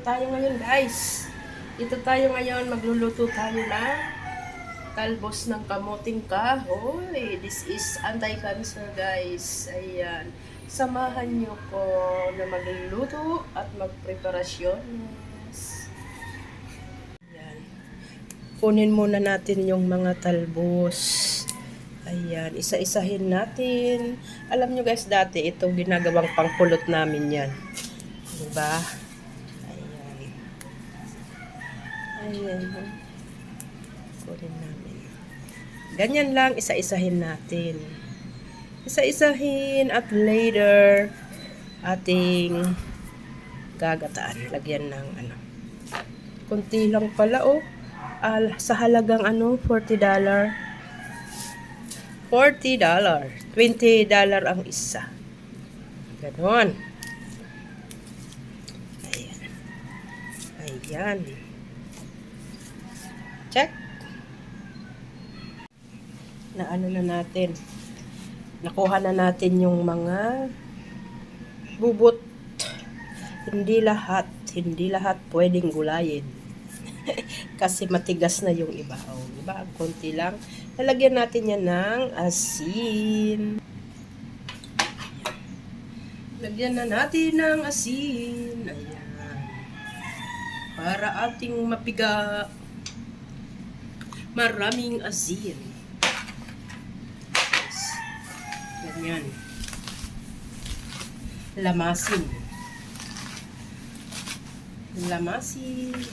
tayo ngayon guys. Dito tayo ngayon, magluluto tayo ng talbos ng kamuting kahoy. This is anti-cancer guys. Ayan. Samahan nyo ko na magluluto at magpreparasyon. Ayan. Kunin muna natin yung mga talbos. Ayan, isa-isahin natin. Alam nyo guys, dati itong ginagawang pangkulot namin yan. Diba? Ayan. Ayan. Kunin namin. Ganyan lang, isa-isahin natin. Isa-isahin at later ating gagataan. Lagyan ng ano. Kunti lang pala oh. Sa halagang ano, $40. $40. $20 ang isa. Ganon. Ayan. Ayan. Check. Na ano na natin. Nakuha na natin yung mga bubot. Hindi lahat pwedeng gulayin. Kasi matigas na yung iba. O, diba? Ang konti lang. Lalagyan natin yan ng asin. Lagyan na natin ng asin. Ayan. Para ating mapiga. Maraming asin. Yes. Ganyan. Lamasin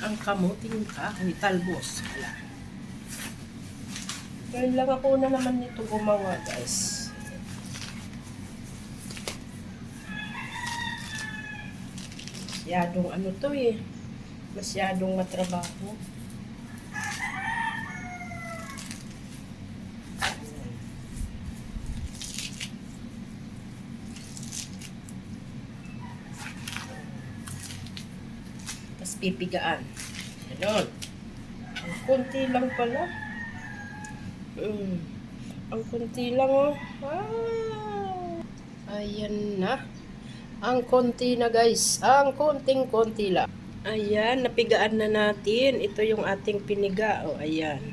ang kamuting kahoy, talbos. Wala. Ngayon lang ako na naman nito gumawa, guys. Masyadong ano to eh. Masyadong matrabaho. Tapos pipigaan. Ganon. Ang konti lang pala. Ang konti lang oh. Ayan na. Ang konti na guys. Ang konting-konti lang. Ayan, napigaan na natin. Ito yung ating piniga. Oh, ayan.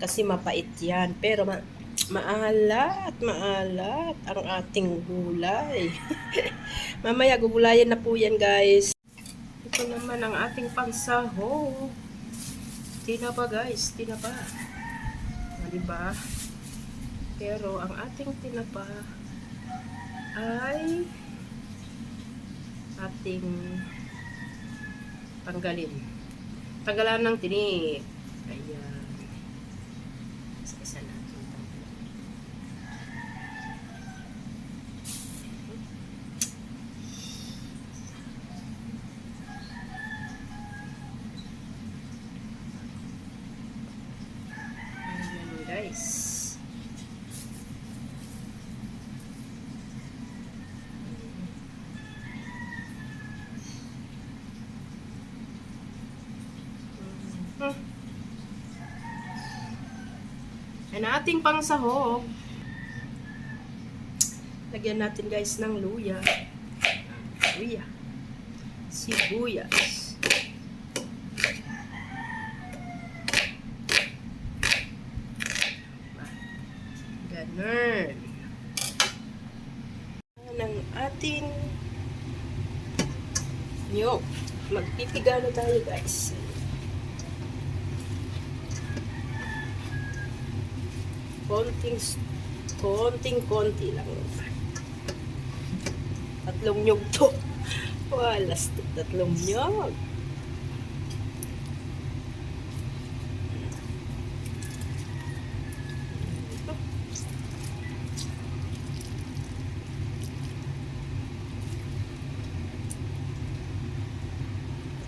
Kasi mapait yan. Pero maalat ang ating gulay. Mamaya gugulayan na po yan guys. Ito naman ang ating pansahog. Tinapa guys, tinapa. Diba? Pero ang ating tinapa ay ating tanggalan ng tinik. Ayan. Isa-isa natin. Guys. Ang ating pangsahog. Lagyan natin guys ng luya. Luya. Sibuyas. Ganun. Ang ating niyog. Magpipiga na tayo guys. Konting-konti lang. Tatlong nyog to. Walas, tatlong nyog.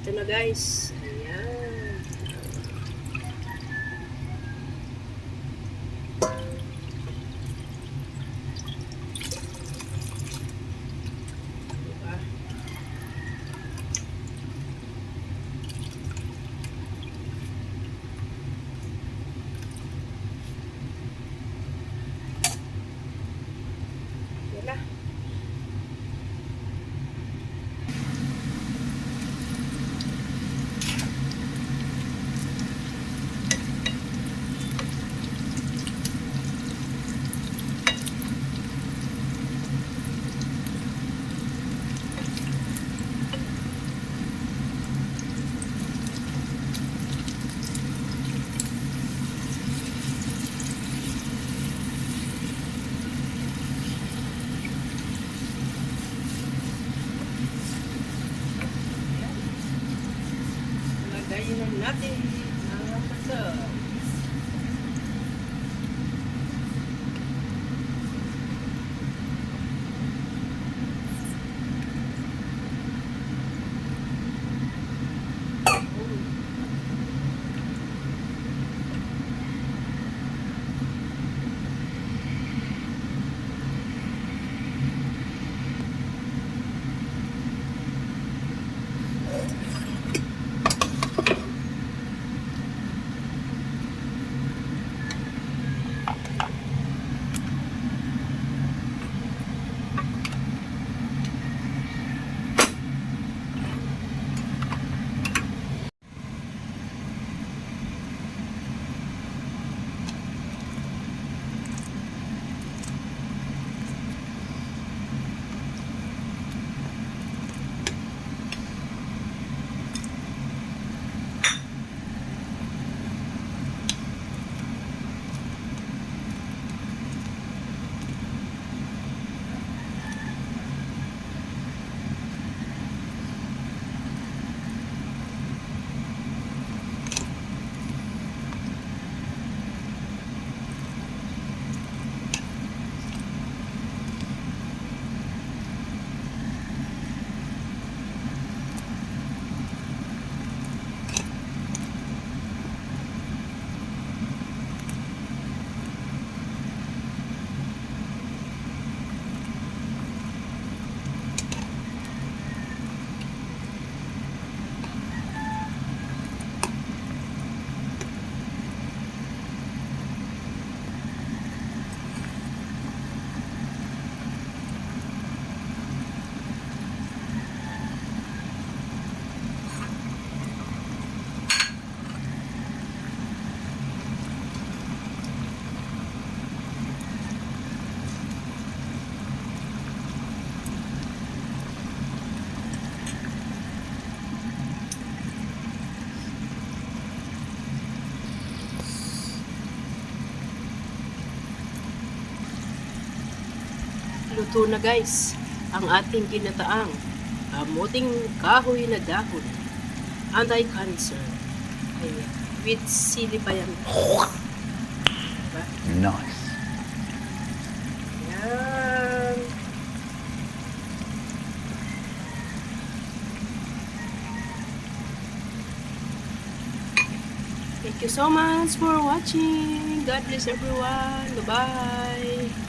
Ito na guys. Ayan. Diba? Yan na. na natin ang masarap. Luto na guys ang ating ginataang kamuting kahoy na dahon. Anti-cancer. Ayan. With sili pa yan. Diba? Nice. Ayan. Thank you so much for watching. God bless everyone. Bye-bye.